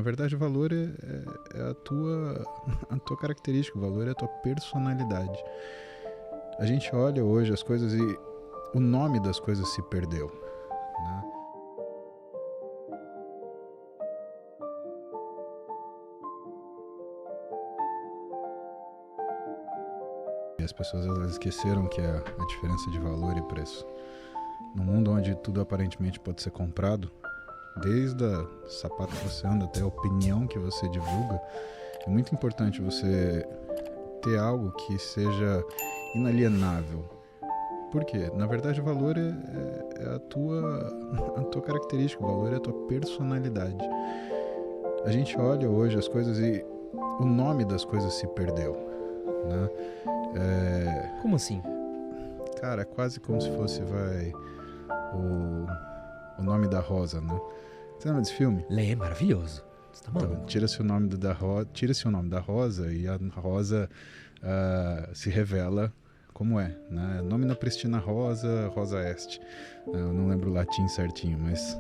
Na verdade, o valor é a tua característica, o valor é a tua personalidade. A gente olha hoje as coisas e o nome das coisas se perdeu, né? E as pessoas elas esqueceram que é a diferença de valor e preço. Num mundo onde tudo aparentemente pode ser comprado, desde o sapato que você anda até a opinião que você divulga, é muito importante você ter algo que seja inalienável. Por quê? Na verdade, o valor é a tua característica, o valor é a tua personalidade. A gente olha hoje as coisas e o nome das coisas se perdeu, né? Como assim? Cara, é quase como se fosse, o nome da rosa, né? Você lembra desse filme? É maravilhoso. Você tá maluco? Então, tira-se o nome da rosa e a rosa se revela como é, né? Nomina Pristina Rosa, Rosa Est. Eu não lembro o latim certinho, mas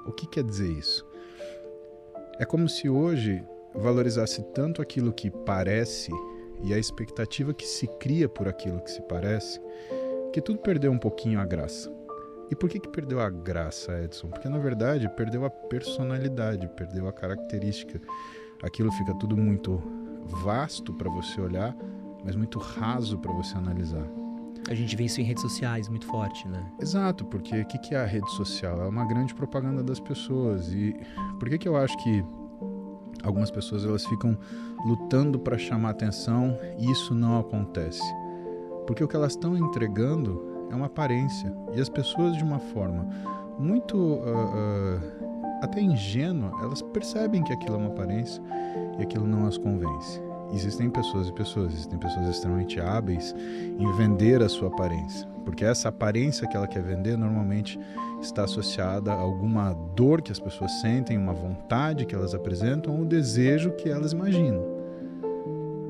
o que quer dizer isso? É como se hoje valorizasse tanto aquilo que parece e a expectativa que se cria por aquilo que se parece, que tudo perdeu um pouquinho a graça. E por que perdeu a graça, Edson? Porque, na verdade, perdeu a personalidade, perdeu a característica. Aquilo fica tudo muito vasto para você olhar, mas muito raso para você analisar. A gente vê isso em redes sociais muito forte, né? Exato, porque o que é a rede social? É uma grande propaganda das pessoas. E por que eu acho que algumas pessoas elas ficam lutando para chamar atenção e isso não acontece? Porque o que elas estão entregando é uma aparência. E as pessoas, de uma forma muito até ingênua, elas percebem que aquilo é uma aparência e aquilo não as convence. Existem pessoas e pessoas, existem pessoas extremamente hábeis em vender a sua aparência. Porque essa aparência que ela quer vender normalmente está associada a alguma dor que as pessoas sentem, uma vontade que elas apresentam ou um desejo que elas imaginam.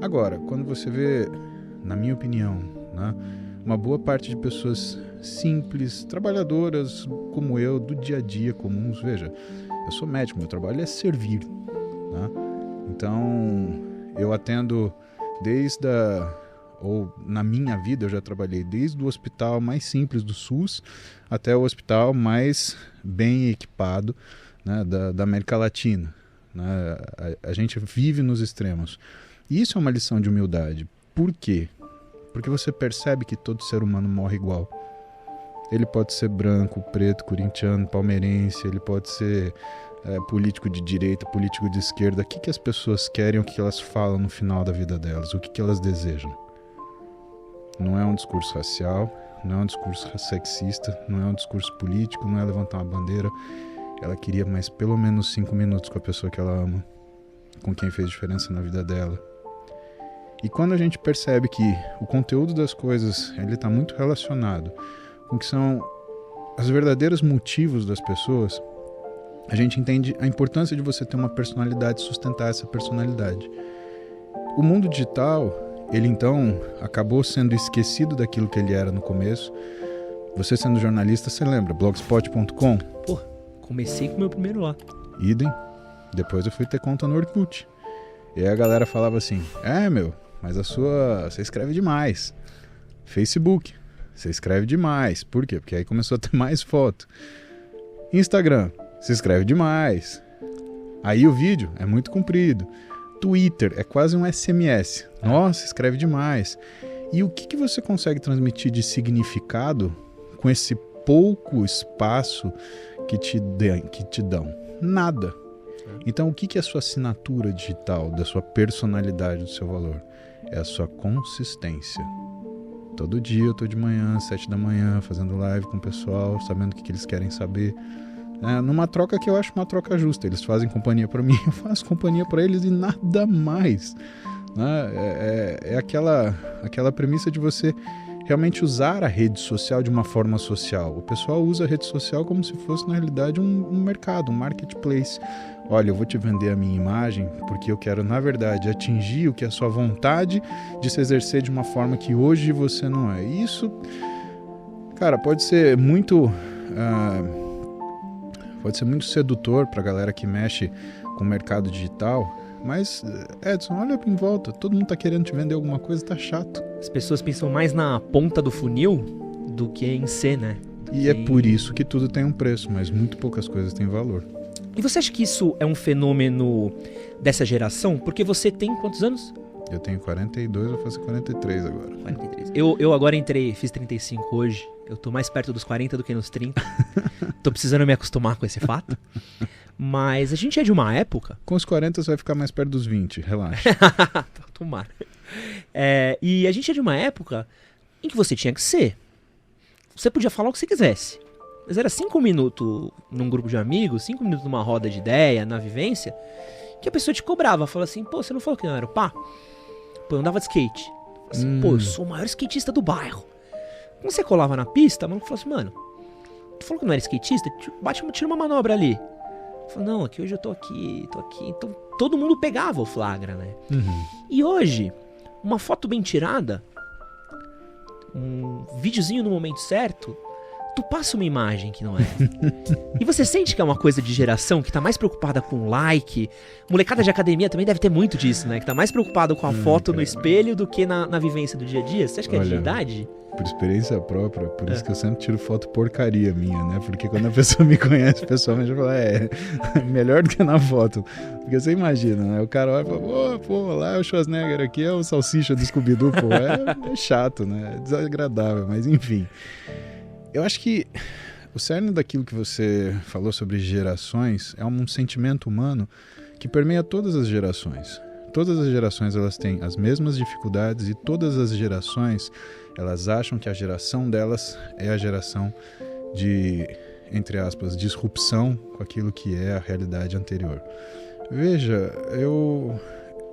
Agora, quando você vê, na minha opinião, né, uma boa parte de pessoas simples, trabalhadoras como eu, do dia a dia, comuns. Veja, eu sou médico, meu trabalho é servir, né? Então, eu atendo ou na minha vida eu já trabalhei desde o hospital mais simples do SUS até o hospital mais bem equipado, né, da América Latina, né? A gente vive nos extremos. E isso é uma lição de humildade. Por quê? Porque você percebe que todo ser humano morre igual. Ele pode ser branco, preto, corintiano, palmeirense, ele pode ser político de direita, político de esquerda. O que as pessoas querem, o que elas falam no final da vida delas, o que elas desejam. Não é um discurso racial, não é um discurso sexista, não é um discurso político, não é levantar uma bandeira. Ela queria mais pelo menos 5 minutos com a pessoa que ela ama, com quem fez diferença na vida dela. E quando a gente percebe que o conteúdo das coisas ele está muito relacionado com o que são os verdadeiros motivos das pessoas, a gente entende a importância de você ter uma personalidade e sustentar essa personalidade. O mundo digital, ele então acabou sendo esquecido daquilo que ele era no começo. Você sendo jornalista, você lembra? Blogspot.com? Pô, comecei com o meu primeiro lá. Idem. Depois eu fui ter conta no Orkut. E aí a galera falava assim, mas você escreve demais. Facebook, você escreve demais. Por quê? Porque aí começou a ter mais foto. Instagram, você escreve demais. Aí o vídeo é muito comprido. Twitter é quase um SMS. Nossa, escreve demais. E o que você consegue transmitir de significado com esse pouco espaço que te dão? Nada. Então, o que é a sua assinatura digital, da sua personalidade, do seu valor? É a sua consistência. Todo dia eu estou de manhã, 7 da manhã, fazendo live com o pessoal, sabendo o que eles querem saber. Numa troca que eu acho uma troca justa. Eles fazem companhia para mim, eu faço companhia para eles e nada mais. É aquela premissa de você realmente usar a rede social de uma forma social. O pessoal usa a rede social como se fosse, na realidade, um mercado, um marketplace. Olha, eu vou te vender a minha imagem porque eu quero, na verdade, atingir o que é a sua vontade de se exercer de uma forma que hoje você não é. E isso, cara, pode ser muito sedutor para a galera que mexe com o mercado digital, mas, Edson, olha em volta, todo mundo tá querendo te vender alguma coisa, tá chato. As pessoas pensam mais na ponta do funil do que em si, né? E é por isso que tudo tem um preço, mas muito poucas coisas têm valor. E você acha que isso é um fenômeno dessa geração? Porque você tem quantos anos? Eu tenho 42, vou fazer 43 agora. 43. Eu agora fiz 35 hoje. Eu tô mais perto dos 40 do que nos 30. Tô precisando me acostumar com esse fato. Mas a gente é de uma época... Com os 40 você vai ficar mais perto dos 20, relaxa. Tomara. E a gente é de uma época em que você tinha que ser. Você podia falar o que você quisesse. Mas era 5 minutos num grupo de amigos, 5 minutos numa roda de ideia, na vivência, que a pessoa te cobrava. Falava assim, pô, você não falou que não era o pá? Pô, eu andava de skate. Assim, pô, eu sou o maior skatista do bairro. Quando você colava na pista, o maluco falou assim, mano, tu falou que não era skatista? Tira uma manobra ali. Eu falei, não, aqui hoje eu tô aqui. Então todo mundo pegava o flagra, né? Uhum. E hoje, uma foto bem tirada, um videozinho no momento certo, tu passa uma imagem que não é. E você sente que é uma coisa de geração que tá mais preocupada com like. Molecada de academia também deve ter muito disso, né? Que tá mais preocupado com a foto no espelho do que na vivência do dia a dia. Você acha que é de idade? Por experiência própria, por isso que eu sempre tiro foto porcaria minha, né? Porque quando a pessoa me conhece pessoalmente, eu falo, melhor do que na foto. Porque você imagina, né? O cara olha e fala, pô, lá é o Schwarzenegger, aqui é o Salsicha do Scooby-Doo, pô. É chato, né? É desagradável, mas enfim. Eu acho que o cerne daquilo que você falou sobre gerações é um sentimento humano que permeia todas as gerações. Todas as gerações elas têm as mesmas dificuldades e todas as gerações elas acham que a geração delas é a geração de, entre aspas, disrupção com aquilo que é a realidade anterior. Veja,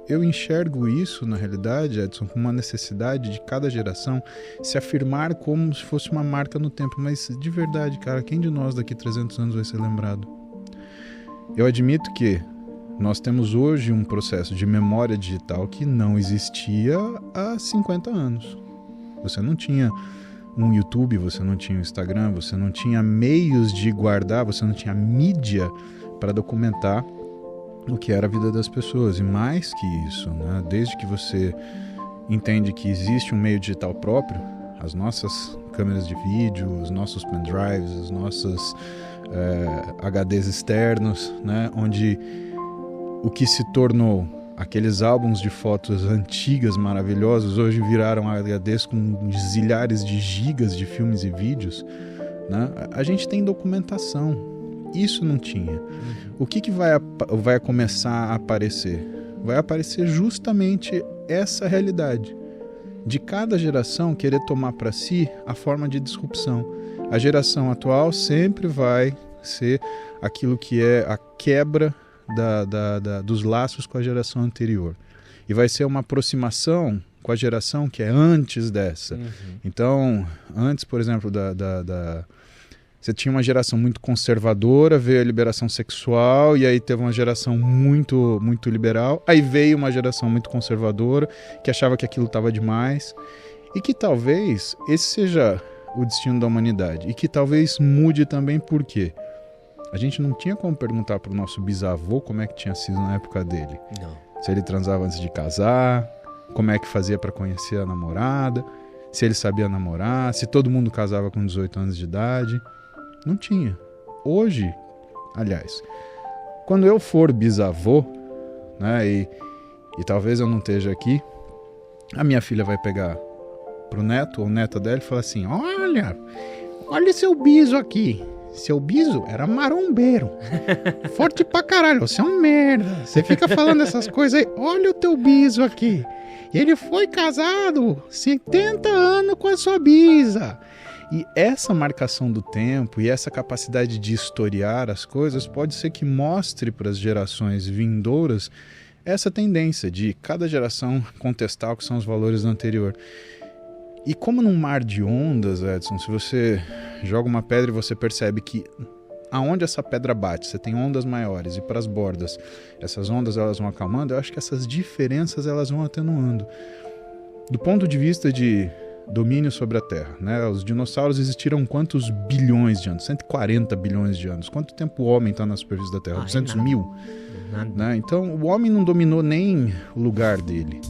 eu enxergo isso, na realidade, Edson, como uma necessidade de cada geração se afirmar como se fosse uma marca no tempo. Mas, de verdade, cara, quem de nós daqui 300 anos vai ser lembrado? Eu admito que nós temos hoje um processo de memória digital que não existia há 50 anos. Você não tinha um YouTube, você não tinha um Instagram, você não tinha meios de guardar, você não tinha mídia para documentar o que era a vida das pessoas. E mais que isso, né? Desde que você entende que existe um meio digital próprio, as nossas câmeras de vídeo, os nossos pendrives, os nossos HDs externos, né? Onde o que se tornou aqueles álbuns de fotos antigas maravilhosos hoje viraram HDs com zilhares de gigas de filmes e vídeos, né? A gente tem documentação. Isso não tinha. O que vai começar a aparecer? Vai aparecer justamente essa realidade de cada geração querer tomar para si a forma de disrupção. A geração atual sempre vai ser aquilo que é a quebra dos laços com a geração anterior. E vai ser uma aproximação com a geração que é antes dessa. Então, antes, por exemplo, você tinha uma geração muito conservadora, veio a liberação sexual, e aí teve uma geração muito, muito liberal, aí veio uma geração muito conservadora, que achava que aquilo estava demais, e que talvez esse seja o destino da humanidade, e que talvez mude também por quê? A gente não tinha como perguntar para o nosso bisavô como é que tinha sido na época dele. Não. Se ele transava antes de casar, como é que fazia para conhecer a namorada, se ele sabia namorar, se todo mundo casava com 18 anos de idade. Não tinha. Hoje, aliás, quando eu for bisavô, né, e talvez eu não esteja aqui, a minha filha vai pegar pro neto ou neta dela e falar assim, olha seu biso aqui. Seu biso era marombeiro. Forte pra caralho, você é um merda. Você fica falando essas coisas aí, olha o teu biso aqui. Ele foi casado 70 anos com a sua bisa. E essa marcação do tempo e essa capacidade de historiar as coisas pode ser que mostre para as gerações vindouras essa tendência de cada geração contestar o que são os valores do anterior. E como num mar de ondas, Edson, se você joga uma pedra e você percebe que aonde essa pedra bate, você tem ondas maiores e para as bordas, essas ondas elas vão acalmando, eu acho que essas diferenças elas vão atenuando. Do ponto de vista de domínio sobre a Terra, né? Os dinossauros existiram quantos bilhões de anos? 140 bilhões de anos. Quanto tempo o homem está na superfície da Terra? 200 mil? Nada. Né? Então, o homem não dominou nem o lugar dele.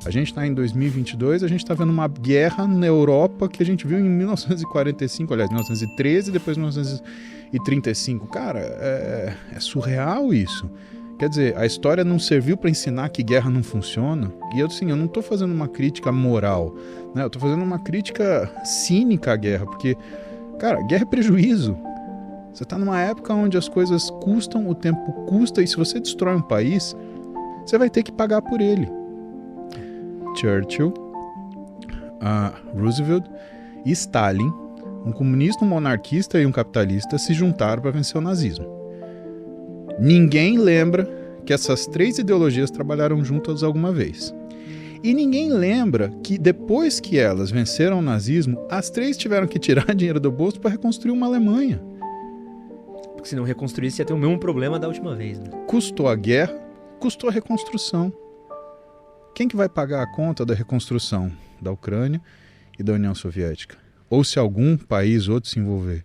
A gente está em 2022, a gente está vendo uma guerra na Europa que a gente viu em 1945, aliás, 1913 e depois 1935. Cara, é surreal isso. Quer dizer, a história não serviu para ensinar que guerra não funciona. E eu, assim, eu não estou fazendo uma crítica moral, né? Eu estou fazendo uma crítica cínica à guerra, porque, cara, guerra é prejuízo. Você está numa época onde as coisas custam, o tempo custa, e se você destrói um país, você vai ter que pagar por ele. Churchill, Roosevelt e Stalin, um comunista, um monarquista e um capitalista, se juntaram para vencer o nazismo. Ninguém lembra que essas três ideologias trabalharam juntas alguma vez. E ninguém lembra que depois que elas venceram o nazismo, as três tiveram que tirar dinheiro do bolso para reconstruir uma Alemanha. Porque se não reconstruísse, ia ter o mesmo problema da última vez, né? Custou a guerra, custou a reconstrução. Quem que vai pagar a conta da reconstrução da Ucrânia e da União Soviética? Ou se algum país outro se envolver?